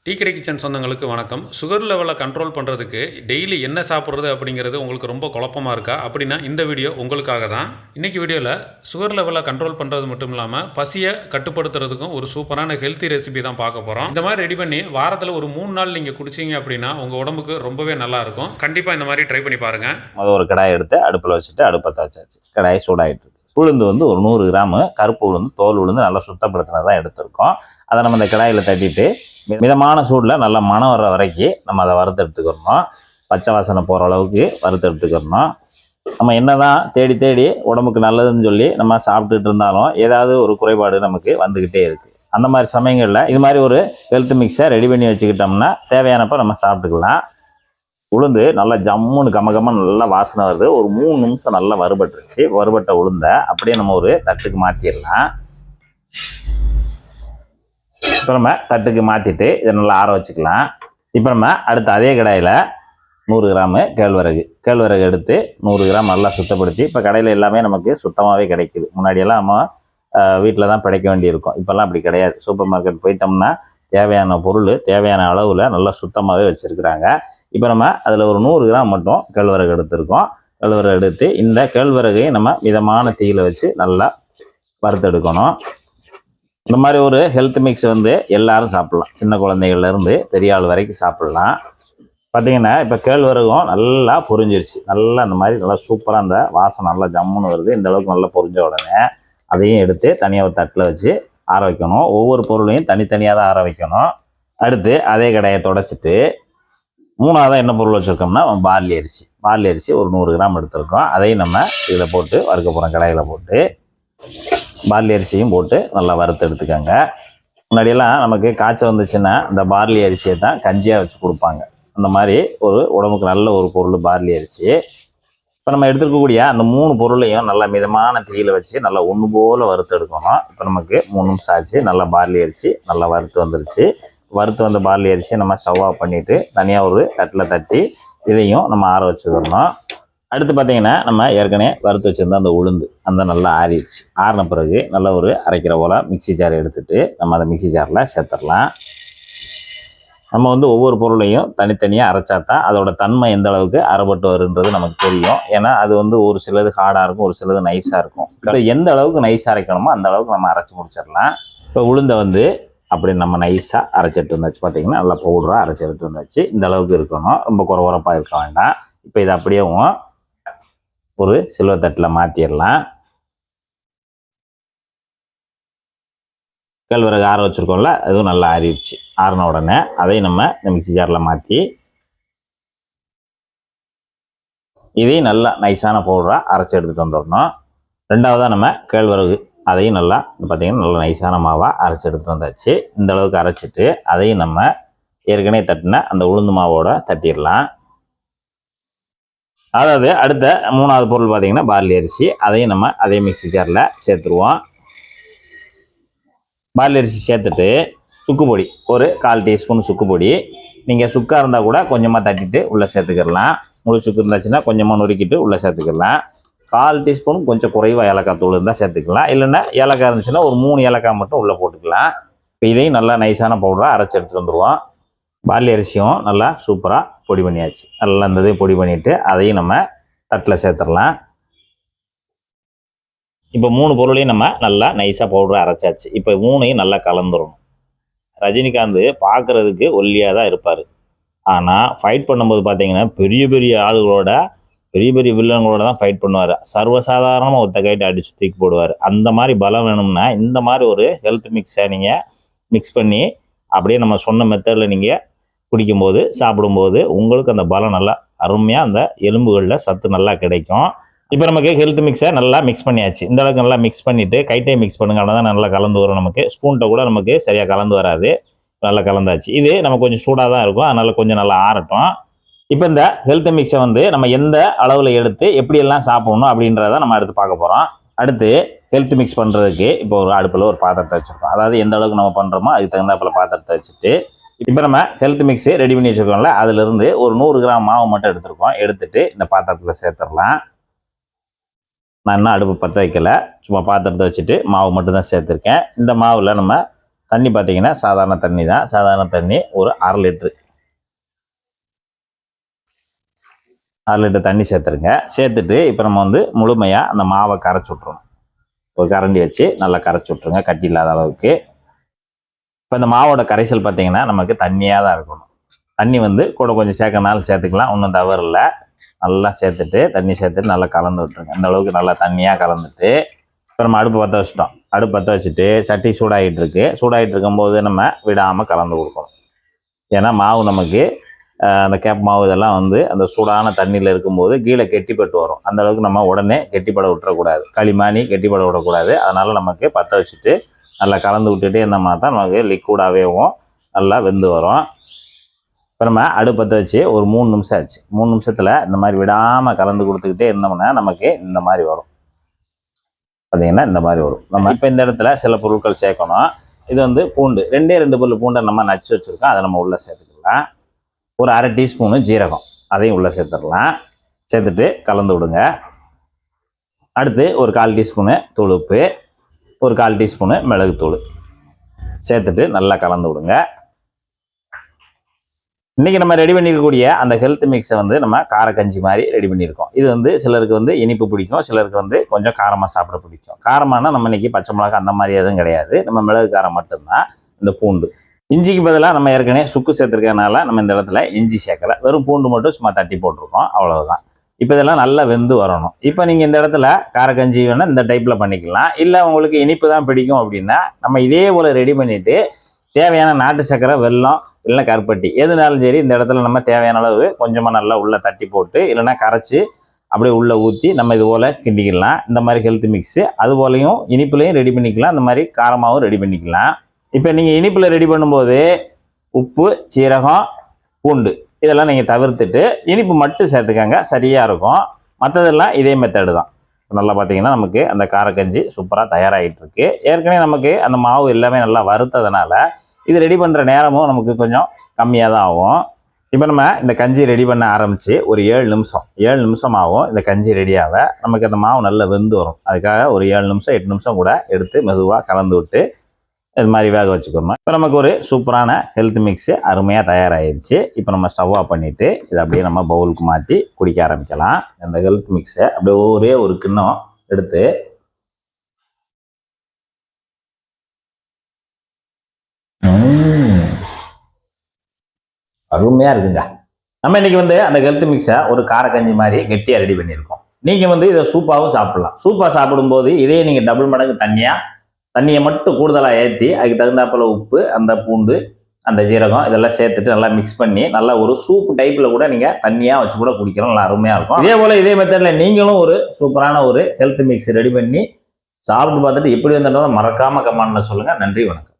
Tea கடை kitchen சொந்தங்களுக்கு வணக்கம். சுகர் லெவலை கண்ட்ரோல் பண்ணுறதுக்கு டெய்லி என்ன சாப்பிட்றது அப்படிங்கிறது உங்களுக்கு ரொம்ப குழப்பமாக இருக்கா? அப்படின்னா இந்த வீடியோ உங்களுக்காக தான். இன்றைக்கி வீடியோவில் சுகர் லெவலை கண்ட்ரோல் பண்ணுறது மட்டும் இல்லாமல் பசியை கட்டுப்படுத்துறதுக்கும் ஒரு சூப்பரான ஹெல்த்தி ரெசிபி தான் பார்க்க போகிறோம். இந்த மாதிரி ரெடி பண்ணி வாரத்தில் ஒரு 3 நாள் நீங்கள் குடிச்சிங்க அப்படின்னா உங்கள் உடம்புக்கு ரொம்பவே நல்லாயிருக்கும். கண்டிப்பாக இந்த மாதிரி ட்ரை பண்ணி பாருங்கள். ஒரு கடாயை எடுத்து அடுப்பில் வச்சுட்டு அடுப்பத்தை வச்சாச்சு. கடாயை சூடாகிட்டு இருக்கு. உளுந்து வந்து ஒரு 100 கிராம் கருப்பு உளுந்து, தோல் உளுந்து நல்லா சுத்தப்படுத்தினதான் எடுத்திருக்கோம். அதை நம்ம இந்த கடாயில் தட்டிட்டு மிதமான சூடில் நல்லா மணம் வர்ற வரைக்கும் நம்ம அதை வறுத்து எடுத்துக்கிறணும். பச்சை வாசனை போகிற அளவுக்கு வறுத்து எடுத்துக்கிறணும். நம்ம என்னதான் தேடி தேடி உடம்புக்கு நல்லதுன்னு சொல்லி நம்ம சாப்பிட்டுட்டு இருந்தாலும் ஏதாவது ஒரு குறைபாடு நமக்கு வந்துக்கிட்டே இருக்குது. அந்த மாதிரி சமயங்களில் இது மாதிரி ஒரு ஹெல்த் மிக்ஸை ரெடி பண்ணி வச்சுக்கிட்டோம்னா தேவையானப்போ நம்ம சாப்பிட்டுக்கலாம். உளுந்து நல்லா ஜம்முன்னு கமகமன்னு நல்லா வாசனை வருது. ஒரு 3 நிமிஷம் நல்லா வறுபட்டுருச்சு. வறுபட்ட உளுந்தை அப்படியே நம்ம ஒரு தட்டுக்கு மாற்றிடலாம். இப்போ நம்ம தட்டுக்கு மாற்றிட்டு இதை நல்லா ஆற வச்சுக்கலாம். இப்போ நம்ம அடுத்து அதே கடாயில் 100 கிராம் கேழ்வரகு எடுத்து 100 கிராம் நல்லா சுத்தப்படுத்தி, இப்போ கடையில் எல்லாமே நமக்கு சுத்தமாகவே கிடைக்குது. முன்னாடியெல்லாம் நம்ம வீட்டில் தான் பிடைக்க வேண்டியிருக்கும். இப்போல்லாம் அப்படி கிடையாது. சூப்பர் மார்க்கெட் போயிட்டோம்னா தேவையான பொருள் தேவையான அளவில் நல்லா சுத்தமாகவே வச்சுருக்குறாங்க. இப்போ நம்ம அதில் ஒரு 100 கிராம் மட்டும் கேழ்வரகு எடுத்துருக்கோம். கேழ்வரகு எடுத்து இந்த கேழ்வரகையும் நம்ம மிதமான தீயில வச்சு நல்லா வறுத்தெடுக்கணும். இந்த மாதிரி ஒரு ஹெல்த் மிக்ஸ் வந்து எல்லாரும் சாப்பிட்லாம். சின்ன குழந்தைகள்லேருந்து பெரிய ஆள் வரைக்கும் சாப்பிட்லாம். பார்த்திங்கன்னா இப்போ கேழ்வரகும் நல்லா பொரிஞ்சிருச்சு. நல்லா இந்த மாதிரி நல்லா சூப்பராக அந்த வாசனை நல்லா ஜம்முன்னு வருது. இந்த அளவுக்கு நல்லா பொரிஞ்ச உடனே அதையும் எடுத்து தனியாக ஒரு தட்டில் வச்சு ஆற வைக்கணும். ஒவ்வொரு பொருளையும் தனித்தனியாக தான் ஆற வைக்கணும். அடுத்து அதே கடாயை தொடச்சிட்டு 3ஆவதாக என்ன பொருள் வச்சுருக்கோம்னா பார்லி அரிசி ஒரு 100 கிராம் எடுத்துருக்கோம். அதையும் நம்ம இதில் போட்டு வறுக்க போகிறோம். கடாயில் போட்டு பார்லி அரிசியும் போட்டு நல்லா வறுத்து எடுத்துக்கோங்க. முன்னாடியெல்லாம் நமக்கு காய்ச்சல் வந்துச்சுன்னா இந்த பார்லி அரிசியை தான் கஞ்சியாக வச்சு கொடுப்பாங்க. அந்த மாதிரி ஒரு உடம்புக்கு நல்ல ஒரு பொருள் பார்லி அரிசி. இப்போ நம்ம எடுத்துக்கக்கூடிய அந்த 3 பொருளையும் நல்லா மிதமான தீயில வச்சு நல்லா ஒன்று போல் வறுத்து எடுக்கணும். இப்போ நமக்கு 3 நிமிஷம் ஆச்சு. நல்லா பார்லி அரிசி நல்லா வறுத்து வந்துருச்சு. வறுத்து வந்த பார்லி அரிசியை நம்ம ஸ்டவ் ஆஃப் பண்ணிவிட்டு தனியாக ஒரு தட்டில் தட்டி இதையும் நம்ம ஆற வச்சுக்கணும். அடுத்து பார்த்திங்கன்னா நம்ம ஏற்கனவே வறுத்து வச்சுருந்தா அந்த உளுந்து அந்த நல்லா ஆறிடுச்சு. ஆறின பிறகு நல்லா ஒரு அரைக்கிற போல் மிக்சி ஜார் எடுத்துகிட்டு நம்ம அதை மிக்சி ஜாரில் சேர்த்துடலாம். நம்ம வந்து ஒவ்வொரு பொருளையும் தனித்தனியாக அரைச்சா தான் அதோட தன்மை எந்த அளவுக்கு அரைப்பட்டு வருன்றது நமக்கு தெரியும். ஏன்னா அது வந்து ஒரு சிலது ஹார்டாக இருக்கும், ஒரு சிலது நைஸாக இருக்கும். எந்த அளவுக்கு நைஸாக அரைக்கணுமோ அந்த அளவுக்கு நம்ம அரைச்சி முடிச்சிடலாம். இப்போ உளுந்தை வந்து அப்படி நம்ம நைஸாக அரைச்சிட்டு இருந்தாச்சு. பார்த்திங்கன்னா நல்லா பவுடராக அரைச்சி எடுத்து வந்தாச்சு. இந்த அளவுக்கு இருக்கணும், ரொம்ப குறப்பாக இருக்க வேண்டாம். இப்போ இதை அப்படியே ஒரு சில்வர் தட்டில் மாற்றிடலாம். கேழ்வரகு ஆற வச்சுருக்கோம்ல, அதுவும் நல்லா ஆறிடுச்சு. ஆறின உடனே அதையும் நம்ம இந்த மிக்சி ஜாரில் மாற்றி இதையும் நல்லா நைஸான பவுடராக அரைச்சி எடுத்துகிட்டு வந்துடணும். 2ஆவதாக நம்ம கேழ்வரகு அதையும் நல்லா பார்த்திங்கன்னா நல்லா நைஸான மாவாக அரைச்சி எடுத்துகிட்டு வந்தாச்சு. இந்த அளவுக்கு அரைச்சிட்டு அதையும் நம்ம ஏற்கனவே தட்டின அந்த உளுந்து மாவோட தட்டிடலாம். அதாவது அடுத்த 3ஆவது பொருள் பார்த்திங்கன்னா பார்லி அரிசி. அதையும் நம்ம அதே மிக்சி ஜாரில் சேர்த்துருவோம். பார்லி அரிசி சேர்த்துட்டு சுக்கு பொடி ஒரு 1/4 டீஸ்பூன் சுக்கு பொடி. நீங்கள் சுக்காக இருந்தால் கூட கொஞ்சமாக தட்டிட்டு உள்ளே சேர்த்துக்கிடலாம். முழு சுக்கு இருந்துச்சுன்னா கொஞ்சமாக நொறுக்கிட்டு உள்ளே சேர்த்துக்கலாம். 1/4 டீஸ்பூன் கொஞ்சம் குறைவாக ஏலக்காய் தூள் இருந்தால் சேர்த்துக்கலாம். இல்லைன்னா ஏலக்காய் இருந்துச்சுன்னா ஒரு 3 ஏலக்காய் மட்டும் உள்ளே போட்டுக்கலாம். இப்போ இதையும் நல்லா நைஸான பவுடராக அரைச்சி எடுத்துகிட்டு வந்துடுவோம். பார்லி அரிசியும் நல்லா சூப்பராக பொடி பண்ணியாச்சு. நல்லா இந்த இதையும் பொடி பண்ணிவிட்டு அதையும் நம்ம தட்டில் சேர்த்துடலாம். இப்போ 3 பொருளையும் நம்ம நல்லா நைஸாக பவுடராக அரைச்சாச்சு. இப்போ 3ஐயும் நல்லா கலந்துடணும். ரஜினிகாந்த் பார்க்குறதுக்கு ஒல்லியாக தான் இருப்பார். ஆனால் ஃபைட் பண்ணும்போது பார்த்தீங்கன்னா பெரிய பெரிய ஆளுகளோட பெரிய பெரிய வில்லங்களோட தான் ஃபைட் பண்ணுவார். சர்வசாதாரணமாக ஒத்த கைட்டு அடித்து தூக்கி போடுவார். அந்த மாதிரி பலம் வேணும்னா இந்த மாதிரி ஒரு ஹெல்த் மிக்ஸை நீங்கள் மிக்ஸ் பண்ணி அப்படியே நம்ம சொன்ன மெத்தடில் நீங்கள் குடிக்கும்போது சாப்பிடும்போது உங்களுக்கு அந்த பலம் நல்லா அருமையாக அந்த எலும்புகளில் சத்து நல்லா கிடைக்கும். இப்போ நமக்கு ஹெல்த் மிக்ஸை நல்லா மிக்ஸ் பண்ணியாச்சு. இந்த அளவுக்கு நல்லா மிக்ஸ் பண்ணிவிட்டு கைட்டே மிக்ஸ் பண்ணுங்க. அவ்வளோ தான் நல்லா கலந்து வரும். நமக்கு ஸ்பூன்கிட்ட கூட நமக்கு சரியாக கலந்து வராது. நல்லா கலந்தாச்சு. இது நம்ம கொஞ்சம் சூடாக தான் இருக்கும், அதனால் கொஞ்சம் நல்லா ஆறட்டும். இப்போ இந்த ஹெல்த் மிக்ஸை வந்து நம்ம எந்த அளவில் எடுத்து எப்படியெல்லாம் சாப்பிடணும் அப்படின்றத நம்ம அடுத்து பார்க்க போகிறோம். அடுத்து ஹெல்த் மிக்ஸ் பண்ணுறதுக்கு இப்போ ஒரு அடுப்பில் ஒரு பாத்திரத்தை வச்சுருக்கோம். அதாவது எந்த அளவுக்கு நம்ம பண்ணுறோமோ அதுக்கு தகுந்தாப்பில் பாத்திரத்தை வச்சுட்டு இப்போ நம்ம ஹெல்த் மிக்ஸு ரெடி பண்ணி வச்சுருக்கோம்ல, அதுலேருந்து ஒரு 100 கிராம் மாவு மட்டும் எடுத்துருக்கோம். எடுத்துகிட்டு இந்த பாத்திரத்தில் சேர்த்துடலாம். நான் இன்னும் அடுப்பு பற்ற வைக்கலை, சும்மா பாத்திரத்தை வச்சுட்டு மாவு மட்டும் தான் சேர்த்துருக்கேன். இந்த மாவில் நம்ம தண்ணி பார்த்தீங்கன்னா சாதாரண தண்ணி தான். சாதாரண தண்ணி ஒரு 1/2 லிட்ரு 1/2 லிட்டர் தண்ணி சேர்த்துருங்க. சேர்த்துட்டு இப்போ நம்ம வந்து முழுமையாக அந்த மாவை கரைச்சி விட்ருவோம். ஒரு கரண்டி வச்சு நல்லா கரைச்சி விட்ருங்க, கட்டி இல்லாத அளவுக்கு. இப்போ இந்த மாவோட கரைசல் பார்த்தீங்கன்னா நமக்கு தண்ணியாக தான் இருக்கணும். தண்ணி வந்து கூட கொஞ்சம் சேர்க்கனாலும் சேர்த்துக்கலாம், ஒன்றும் தவறு இல்லை. நல்லா சேர்த்துட்டு தண்ணி சேர்த்துட்டு நல்லா கலந்து விட்ருங்க. இந்த அளவுக்கு நல்லா தண்ணியாக கலந்துட்டு இப்போ நம்ம அடுப்பு பற்ற வச்சுட்டோம். அடுப்பு பற்ற வச்சுட்டு சட்டி சூடாகிட்டு இருக்கு. சூடாகிட்டு இருக்கும்போது நம்ம விடாமல் கலந்து கொடுக்கணும். ஏன்னா மாவு நமக்கு அந்த கேப் மாவு இதெல்லாம் வந்து அந்த சூடான தண்ணியில் இருக்கும்போது கீழே கெட்டிப்பட்டு வரும். அந்த அளவுக்கு நம்ம உடனே கெட்டிப்பட விட்டுறக்கூடாது, களிமானி கெட்டிப்பட விடக்கூடாது. அதனால் நமக்கு பற்ற வச்சுட்டு நல்லா கலந்து விட்டுட்டு இருந்தோம்னா தான் நமக்கு லிக்விடாகவேவும் நல்லா வெந்து வரும். இப்போ நம்ம அடுப்பு பற்ற வச்சு ஒரு 3 நிமிஷம் ஆச்சு. 3 நிமிஷத்தில் இந்த மாதிரி விடாமல் கலந்து கொடுத்துக்கிட்டே இருந்தோம்னா நமக்கு இந்த மாதிரி வரும். பார்த்தீங்கன்னா இந்த மாதிரி வரும். நம்ம இப்போ இந்த இடத்துல சில பொருட்கள் சேர்க்கணும். இது வந்து பூண்டு, 2 பல்லு பூண்டை நம்ம நச்சு வச்சுருக்கோம், அதை நம்ம உள்ளே சேர்த்துக்கலாம். ஒரு 1/2 டீஸ்பூனு ஜீரகம், அதையும் உள்ளே சேர்த்துடலாம். சேர்த்துட்டு கலந்து விடுங்க. அடுத்து ஒரு 1/4 டீஸ்பூனு தூள் உப்பு, ஒரு 1/4 டீஸ்பூனு மிளகுத்தூள் சேர்த்துட்டு நல்லா கலந்து விடுங்க. இன்றைக்கி நம்ம ரெடி பண்ணியிருக்கக்கூடிய அந்த ஹெல்த் மிக்ஸை வந்து நம்ம காரக்கஞ்சி மாதிரி ரெடி பண்ணியிருக்கோம். இது வந்து சிலருக்கு வந்து இனிப்பு பிடிக்கும், சிலருக்கு வந்து கொஞ்சம் காரமாக சாப்பிட பிடிக்கும். காரமானால் நம்ம இன்றைக்கி பச்சை மிளகா அந்த மாதிரி எதுவும் கிடையாது, நம்ம மிளகு காரம் மட்டும்தான். இந்த பூண்டு, இஞ்சிக்கு பதிலாக நம்ம ஏற்கனவே சுக்கு சேர்த்துருக்கனால நம்ம இந்த இடத்துல இஞ்சி சேர்க்கலை, வெறும் பூண்டு மட்டும் சும்மா தட்டி போட்டிருக்கோம், அவ்வளவுதான். இப்போ இதெல்லாம் நல்லா வெந்து வரணும். இப்போ நீங்கள் இந்த இடத்துல காரக்கஞ்சி வேணால் இந்த டைப்பில் பண்ணிக்கலாம். இல்லை உங்களுக்கு இனிப்பு தான் பிடிக்கும் அப்படின்னா நம்ம இதே போல் ரெடி பண்ணிவிட்டு தேவையான நாட்டு சர்க்கரை, வெல்லம், இல்லைன்னா கருப்பட்டி எதுனாலும் சரி இந்த இடத்துல நம்ம தேவையான அளவு கொஞ்சமாக நல்லா உள்ளே தட்டி போட்டு இல்லைன்னா கரைச்சி அப்படியே உள்ளே ஊற்றி நம்ம இது போல் கிண்டிக்கலாம். இந்த மாதிரி ஹெல்த் மிக்ஸு அது போலையும் இனிப்புலையும் ரெடி பண்ணிக்கலாம், இந்த மாதிரி காரமாகவும் ரெடி பண்ணிக்கலாம். இப்போ நீங்கள் இனிப்பில் ரெடி பண்ணும்போது உப்பு, சீரகம், பூண்டு இதெல்லாம் நீங்கள் தவிர்த்துட்டு இனிப்பு மட்டும் சேர்த்துக்கங்க, சரியாக இருக்கும். மற்றதெல்லாம் இதே மெத்தடு தான். நல்லா பார்த்தீங்கன்னா நமக்கு அந்த காரக்கஞ்சி சூப்பராக தயாராகிட்டு இருக்கு. ஏற்கனவே நமக்கு அந்த மாவு எல்லாமே நல்லா வறுத்ததுனால இது ரெடி பண்ணுற நேரமும் நமக்கு கொஞ்சம் கம்மியாக தான் ஆகும். இப்போ நம்ம இந்த கஞ்சி ரெடி பண்ண ஆரம்பித்து ஒரு 7 நிமிஷம் ஆகும். இந்த கஞ்சி ரெடியாக நமக்கு அந்த மாவு நல்லா வெந்து வரும். அதுக்காக ஒரு 7 நிமிஷம் 8 நிமிஷம் கூட எடுத்து மெதுவாக கலந்து விட்டு இது மாதிரி வேக வச்சுக்கணும். இப்போ நமக்கு ஒரு சூப்பரான ஹெல்த் மிக்ஸு அருமையாக தயாராகிடுச்சு. இப்போ நம்ம ஸ்டவ் ஆஃப் பண்ணிவிட்டு இதை அப்படியே நம்ம பவுலுக்கு மாற்றி குடிக்க ஆரம்பிக்கலாம். இந்த ஹெல்த் மிக்ஸை அப்படியே ஒரே ஒரு கிண்ணம் எடுத்து அருமையாக இருக்குங்க. நம்ம இன்றைக்கி வந்து அந்த ஹெல்த் மிக்ஸை ஒரு காரக்கஞ்சி மாதிரி கெட்டியாக ரெடி பண்ணியிருக்கோம். நீங்கள் வந்து இதை சூப்பாகவும் சாப்பிட்லாம். சூப்பாக சாப்பிடும்போது இதே நீங்கள் டபுள் மடங்கு தண்ணியை மட்டும் கூடுதலாக ஏற்றி அதுக்கு தகுந்தாப்பில் உப்பு, அந்த பூண்டு, அந்த ஜீரகம் இதெல்லாம் சேர்த்துட்டு நல்லா மிக்ஸ் பண்ணி நல்லா ஒரு சூப் டைப்பில் கூட நீங்கள் தண்ணியாக வச்சு கூட குடிக்கலாம், நல்லா அருமையாக இருக்கும். இதே போல் இதே மெத்தடில் நீங்களும் ஒரு சூப்பரான ஒரு ஹெல்த் மிக்ஸ் ரெடி பண்ணி சாப்பிட்டு பார்த்துட்டு எப்படி வந்தாலும் மறக்காமல் கமெண்ட்ல சொல்லுங்கள். நன்றி, வணக்கம்.